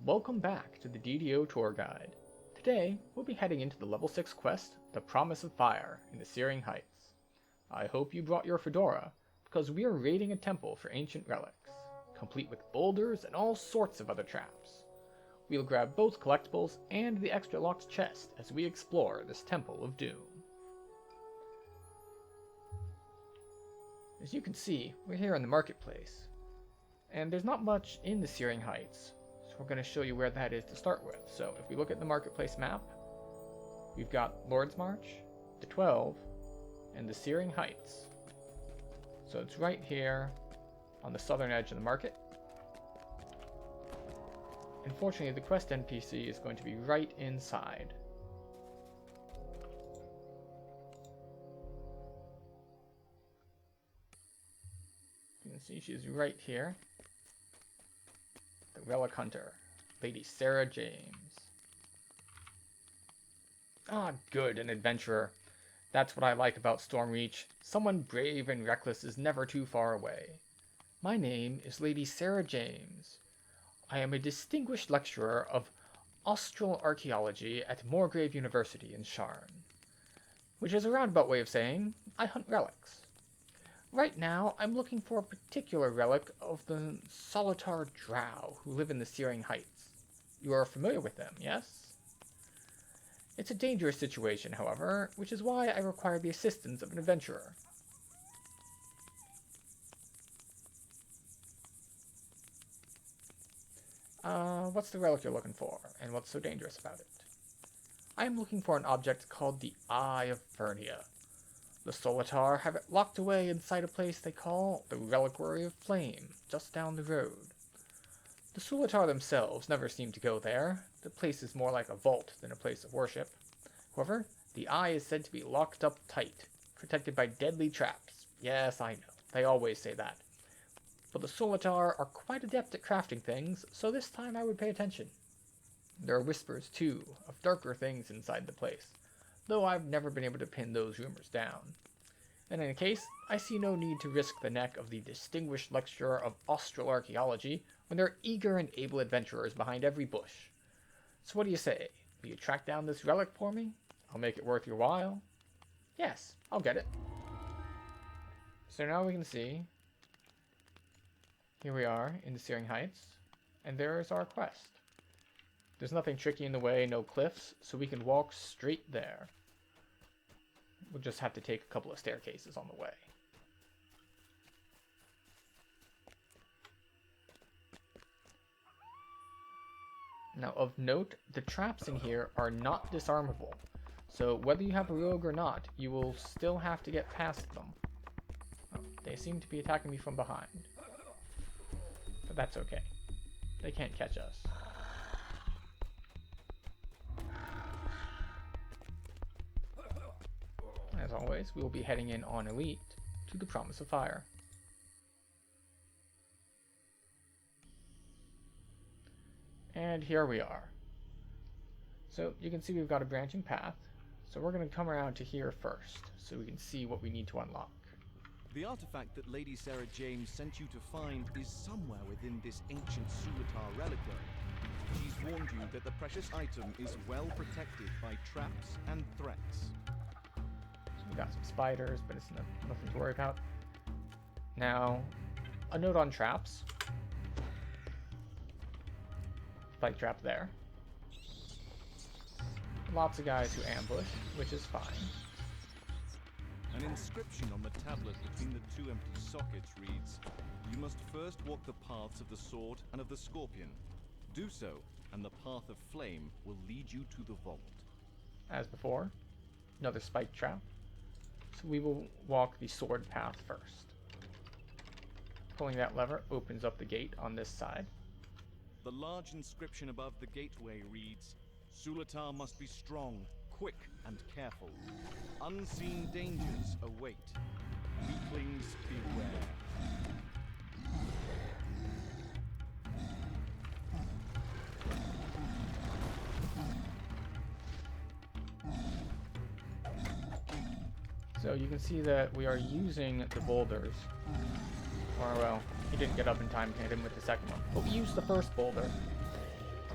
Welcome back to the DDO tour guide. Today, we'll be heading into the level 6 quest, The Promise of Fire in the Searing Heights. I hope you brought your fedora, because we are raiding a temple for ancient relics, complete with boulders and all sorts of other traps. We'll grab both collectibles and the extra locked chest as we explore this Temple of Doom. As you can see, we're here in the marketplace, and there's not much in the Searing Heights. We're going to show you where that is to start with. So if we look at the marketplace map, we've got Lord's March, the 12, and the Searing Heights. So it's right here on the southern edge of the market. Unfortunately, the quest NPC is going to be right inside. You can see she's right here. The Relic Hunter, Lady Sarah James. Ah, good, an adventurer. That's what I like about Stormreach. Someone brave and reckless is never too far away. My name is Lady Sarah James. I am a distinguished lecturer of Austral Archaeology at Moorgrave University in Sharn, which is a roundabout way of saying I hunt relics. Right now, I'm looking for a particular relic of the Solitar Drow who live in the Searing Heights. You are familiar with them, yes? It's a dangerous situation, however, which is why I require the assistance of an adventurer. What's the relic you're looking for, and what's so dangerous about it? I am looking for an object called the Eye of Vernia. The Solitar have it locked away inside a place they call the Reliquary of Flame, just down the road. The Solitar themselves never seem to go there. The place is more like a vault than a place of worship. However, the eye is said to be locked up tight, protected by deadly traps. Yes, I know, they always say that. But the Solitar are quite adept at crafting things, so this time I would pay attention. There are whispers, too, of darker things inside the place, though I've never been able to pin those rumors down. In any case, I see no need to risk the neck of the distinguished lecturer of Austral Archaeology when there are eager and able adventurers behind every bush. So what do you say? Will you track down this relic for me? I'll make it worth your while. Yes, I'll get it. So now we can see, here we are in the Searing Heights, and there is our quest. There's nothing tricky in the way, no cliffs, so we can walk straight there. We'll just have to take a couple of staircases on the way. Now, of note, the traps in here are not disarmable, so whether you have a rogue or not, you will still have to get past them. Oh, they seem to be attacking me from behind, but that's okay. They can't catch us. As always, we will be heading in on Elite to the Promise of Fire. And here we are. So you can see we've got a branching path. So we're going to come around to here first, so we can see what we need to unlock. The artifact that Lady Sarah James sent you to find is somewhere within this ancient Solitar reliquary. She's warned you that the precious item is well protected by traps and threats. We've got some spiders, but it's nothing to worry about. Now, a note on traps. Spike trap there. Lots of guys who ambush, which is fine. An inscription on the tablet between the two empty sockets reads, "You must first walk the paths of the sword and of the scorpion. Do so, and the path of flame will lead you to the vault." As before, another spike trap. So we will walk the sword path first. Pulling that lever opens up the gate on this side. The large inscription above the gateway reads, "Solitar must be strong, quick, and careful. Unseen dangers await. Weaklings beware." So you can see that we are using the boulders. Or, well, he didn't get up in time to hit him with the second one. But we used the first boulder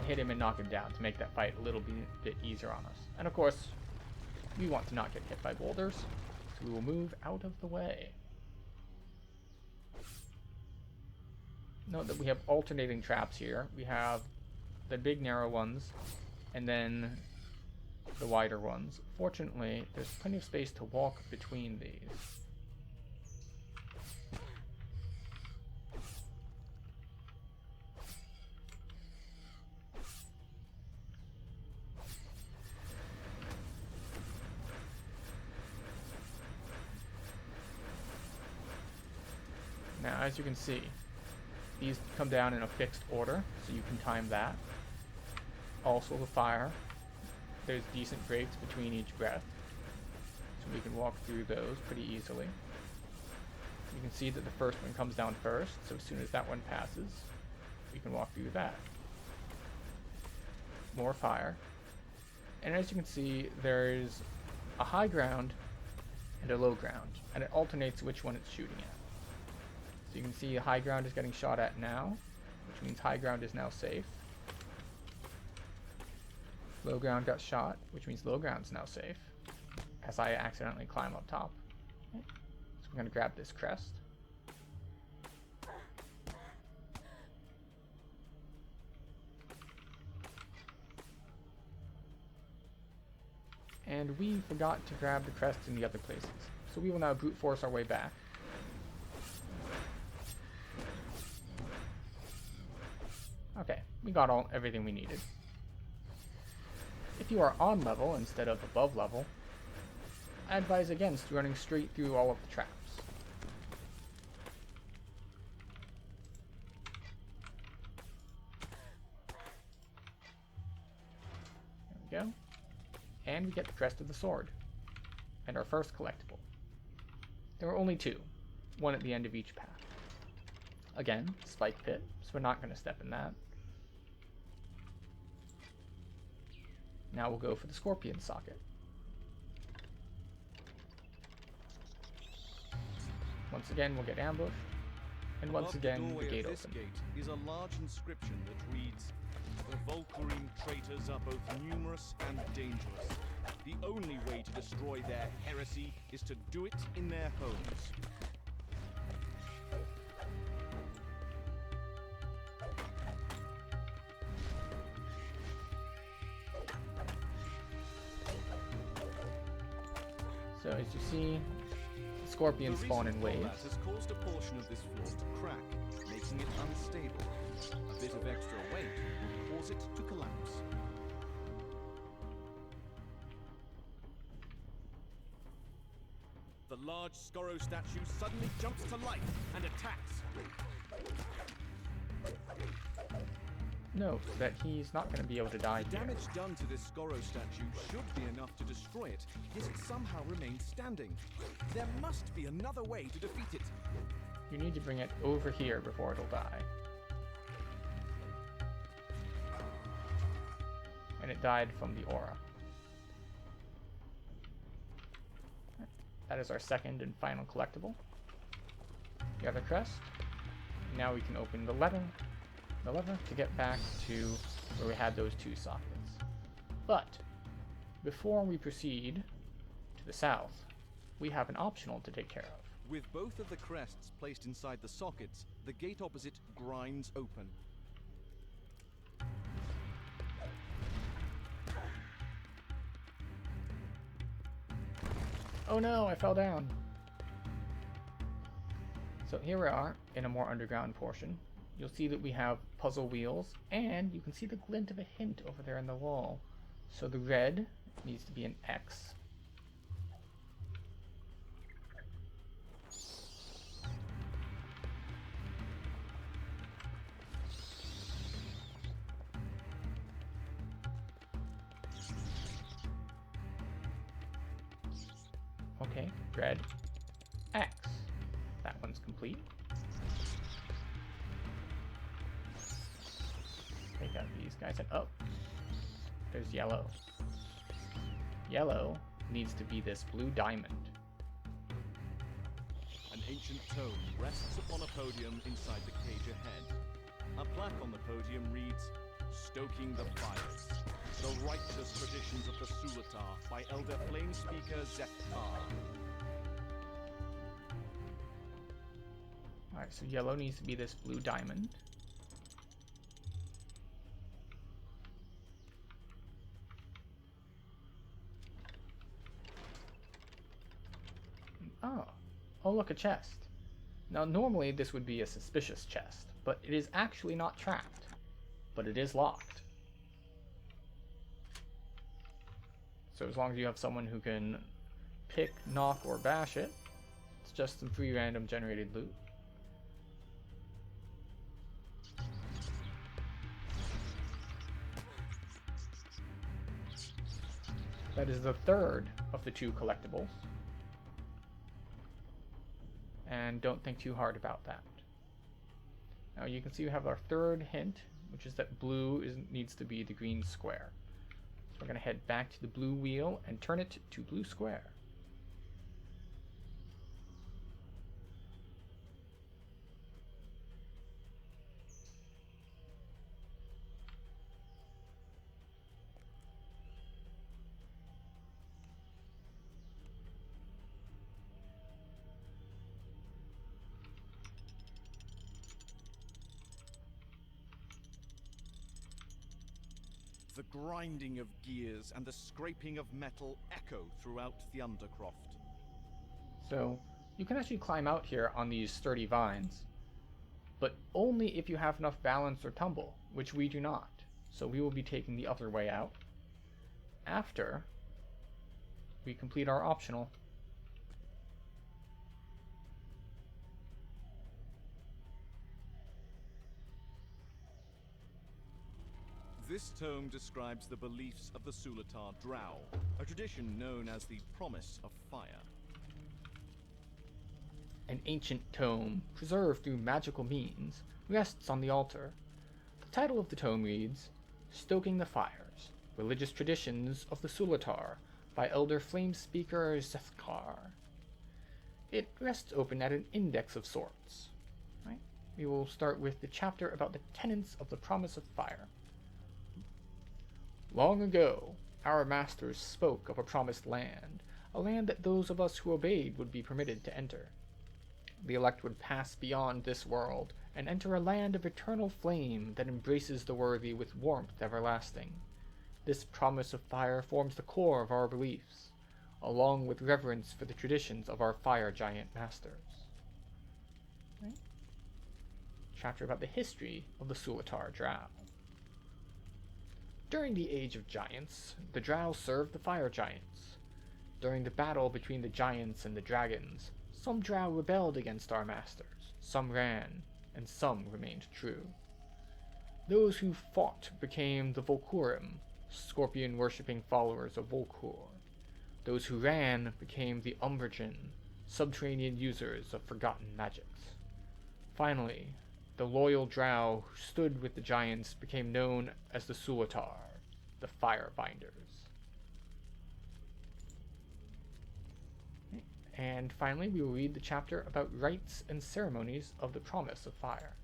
and hit him and knock him down to make that fight a little bit easier on us. And of course, we want to not get hit by boulders, so we will move out of the way. Note that we have alternating traps here. We have the big narrow ones, and then the wider ones. Fortunately, there's plenty of space to walk between these. Now, as you can see, these come down in a fixed order, so you can time that. Also, the fire. There's decent breaks between each breath, so we can walk through those pretty easily. You can see that the first one comes down first, so as soon as that one passes, we can walk through that. More fire. And as you can see, there's a high ground and a low ground, and it alternates which one it's shooting at. So you can see high ground is getting shot at now, which means high ground is now safe. Low ground got shot, which means low ground's now safe, as I accidentally climb up top. Okay. So we're going to grab this crest. And we forgot to grab the crest in the other places. So we will now brute force our way back. Okay, we got everything we needed. If you are on level instead of above level, I advise against running straight through all of the traps. There we go. And we get the crest of the sword, and our first collectible. There are only two, one at the end of each path. Again, spike pit, so we're not going to step in that. Now we'll go for the scorpion socket. Once again, we'll get ambushed, and once again, the gate opens. Gate is a large inscription that reads, "The Volkurian traitors are both numerous and dangerous. The only way to destroy their heresy is to do it in their homes." So as you see, scorpions spawn in waves. That has caused a portion of this floor to crack, making it unstable. A bit of extra weight will cause it to collapse. The large Scorro statue suddenly jumps to life and attacks. Note that he's not going to be able to die The here. damage done to this Scorro statue should be enough to destroy it, yet it somehow remains standing. There must be another way to defeat it. You need to bring it over here before it'll die. And it died from the aura. That is our second and final collectible. The other crest. Now we can open the lever to get back to where we had those two sockets. But before we proceed to the south, we have an optional to take care of. With both of the crests placed inside the sockets, the gate opposite grinds open. Oh no, I fell down. So here we are in a more underground portion. You'll see that we have puzzle wheels, and you can see the glint of a hint over there in the wall. So the red needs to be an X. Okay, red, X. That one's complete. Take out these guys and oh, there's yellow. Yellow needs to be this blue diamond. An ancient tome rests upon a podium inside the cage ahead. A plaque on the podium reads, Stoking the Fires. The Righteous Traditions of the Sulatar by Elder Flamespeaker Zethkar. Alright, so yellow needs to be this blue diamond. Oh. Oh, look, a chest. Now, normally this would be a suspicious chest, but it is actually not trapped. But it is locked. So as long as you have someone who can pick, knock, or bash it, it's just some free random generated loot. That is the third of the 2 collectibles. And don't think too hard about that. Now you can see we have our third hint, which is that blue needs to be the green square. So we're going to head back to the blue wheel and turn it to blue square. The grinding of gears and the scraping of metal echo throughout the Undercroft. So you can actually climb out here on these sturdy vines, but only if you have enough balance or tumble, which we do not. So we will be taking the other way out after we complete our optional. This tome describes the beliefs of the Sulatar Drow, a tradition known as the Promise of Fire. An ancient tome, preserved through magical means, rests on the altar. The title of the tome reads, Stoking the Fires, Religious Traditions of the Sulatar, by Elder Flamespeaker Zethkar. It rests open at an index of sorts. Right? We will start with the chapter about the tenets of the Promise of Fire. Long ago, our masters spoke of a promised land, a land that those of us who obeyed would be permitted to enter. The elect would pass beyond this world and enter a land of eternal flame that embraces the worthy with warmth everlasting. This promise of fire forms the core of our beliefs, along with reverence for the traditions of our fire giant masters. Right? Chapter about the history of the Sulatar Drow. During the Age of Giants, the Drow served the fire giants. During the battle between the giants and the dragons, some Drow rebelled against our masters, some ran, and some remained true. Those who fought became the Volkurim, scorpion-worshipping followers of Volkur. Those who ran became the Umbragen, subterranean users of forgotten magics. Finally, the loyal Drow who stood with the giants became known as the Sulatar, the Firebinders. And finally, we will read the chapter about rites and ceremonies of the Promise of Fire.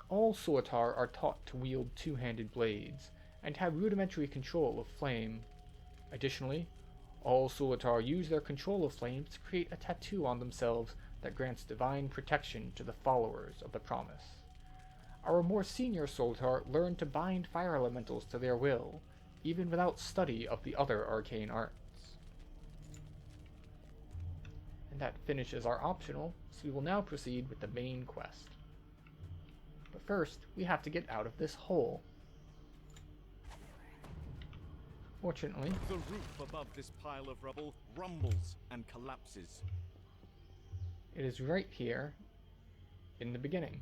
All Sulatar are taught to wield two-handed blades, and have rudimentary control of flame. Additionally, all Sulatar use their control of flames to create a tattoo on themselves that grants divine protection to the followers of the Promise. Our more senior Sulatar learn to bind fire elementals to their will, even without study of the other arcane arts. And that finishes our optional, so we will now proceed with the main quest. But first, we have to get out of this hole. Fortunately, The roof above this pile of rubble rumbles and collapses. it is right here in the beginning.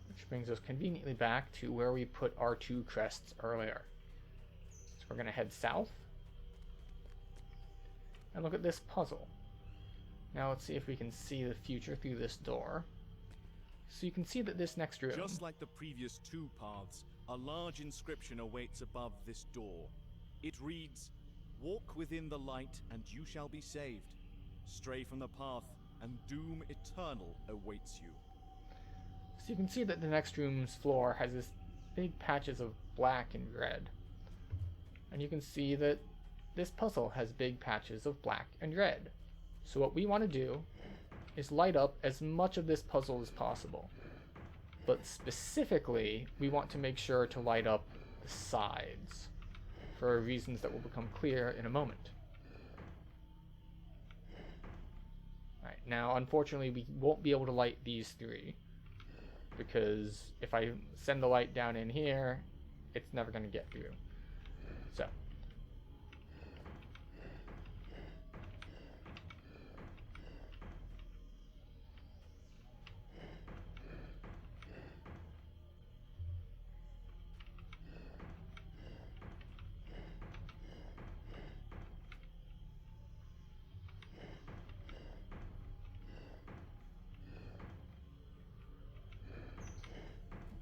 Which brings us conveniently back to where we put our two crests earlier. So we're going to head south and look at this puzzle. Now let's see if we can see the future through this door. So you can see that this next room... Just like the previous two paths, a large inscription awaits above this door. It reads, "Walk within the light and you shall be saved. Stray from the path and doom eternal awaits you. So you can see that the next room's floor has this big patches of black and red. And you can see that this puzzle has big patches of black and red. So what we want to do is light up as much of this puzzle as possible. But specifically, we want to make sure to light up the sides for reasons that will become clear in a moment. Alright, now unfortunately we won't be able to light these three, because if I send the light down in here, it's never going to get through. So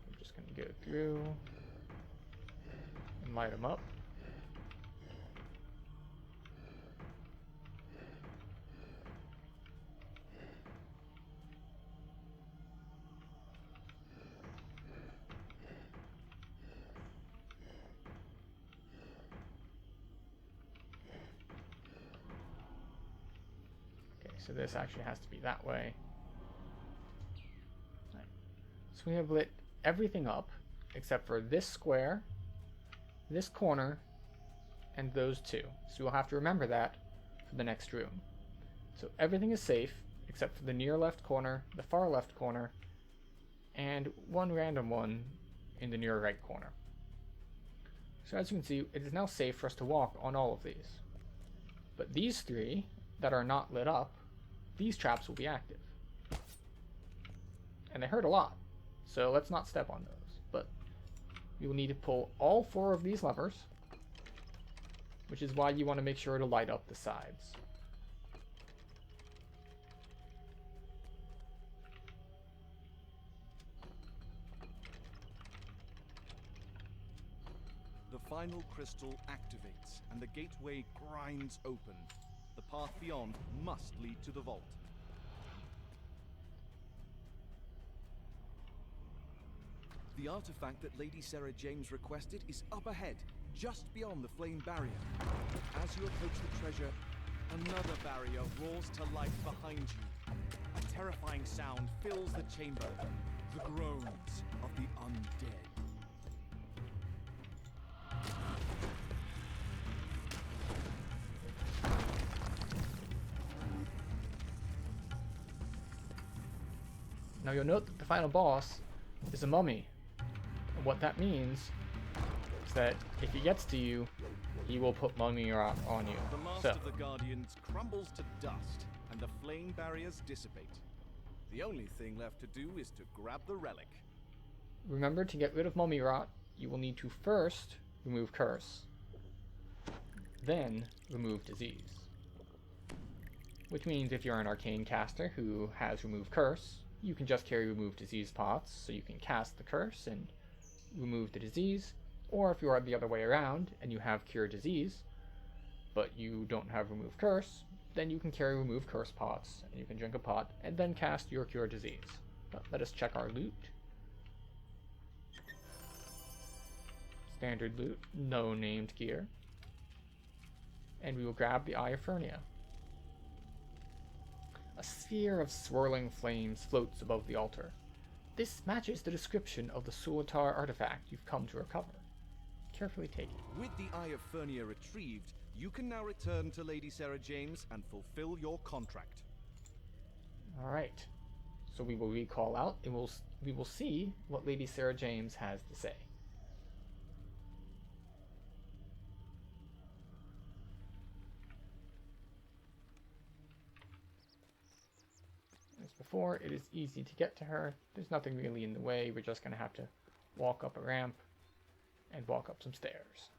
I'm just going to go through and light them up. So this actually has to be that way. Right. So we have lit everything up except for this square, this corner, and those two. So we'll have to remember that for the next room. So everything is safe except for the near left corner, the far left corner, and one random one in the near right corner. So as you can see, it is now safe for us to walk on all of these. But these three that are not lit up, these traps will be active. And they hurt a lot, so let's not step on those. But you will need to pull all 4 of these levers, which is why you want to make sure to light up the sides. The final crystal activates, and the gateway grinds open. The path beyond must lead to the vault. The artifact that Lady Sarah James requested is up ahead, just beyond the flame barrier. As you approach the treasure, another barrier roars to life behind you. A terrifying sound fills the chamber, the groans of the undead. Now you'll note that the final boss is a mummy. And what that means is that if he gets to you, he will put mummy rot on you. The last of the Guardians crumbles to dust, and the flame barriers dissipate. The only thing left to do is to grab the relic. Remember, to get rid of mummy rot, you will need to first remove curse, then remove disease. Which means if you're an arcane caster who has remove curse, you can just carry remove disease pots, so you can cast the curse and remove the disease. Or if you are the other way around and you have cure disease, but you don't have remove curse, then you can carry remove curse pots, and you can drink a pot and then cast your cure disease. But let us check our loot. Standard loot, no named gear. And we will grab the Eye of Furnia. A sphere of swirling flames floats above the altar. This matches the description of the Sulatar artifact you've come to recover. Carefully take it. With the Eye of Furnia retrieved, you can now return to Lady Sarah James and fulfill your contract. Alright. So we will recall out and we will see what Lady Sarah James has to say. As before, it is easy to get to her. There's nothing really in the way. We're just going to have to walk up a ramp and walk up some stairs.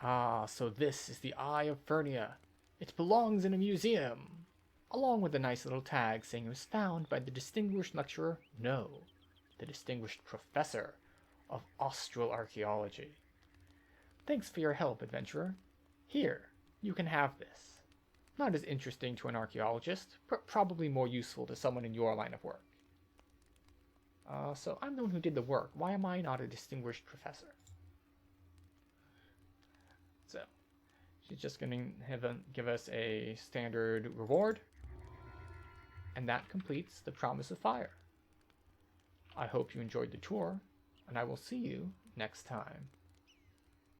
Ah, so this is the Eye of Fernia. It belongs in a museum, along with a nice little tag saying it was found by the distinguished lecturer, no, the distinguished professor of Austral Archaeology. Thanks for your help, adventurer. Here, you can have this. Not as interesting to an archaeologist, but probably more useful to someone in your line of work. So I'm the one who did the work. Why am I not a distinguished professor? So, she's just going to give us a standard reward. And that completes the Promise of Fire. I hope you enjoyed the tour, and I will see you next time.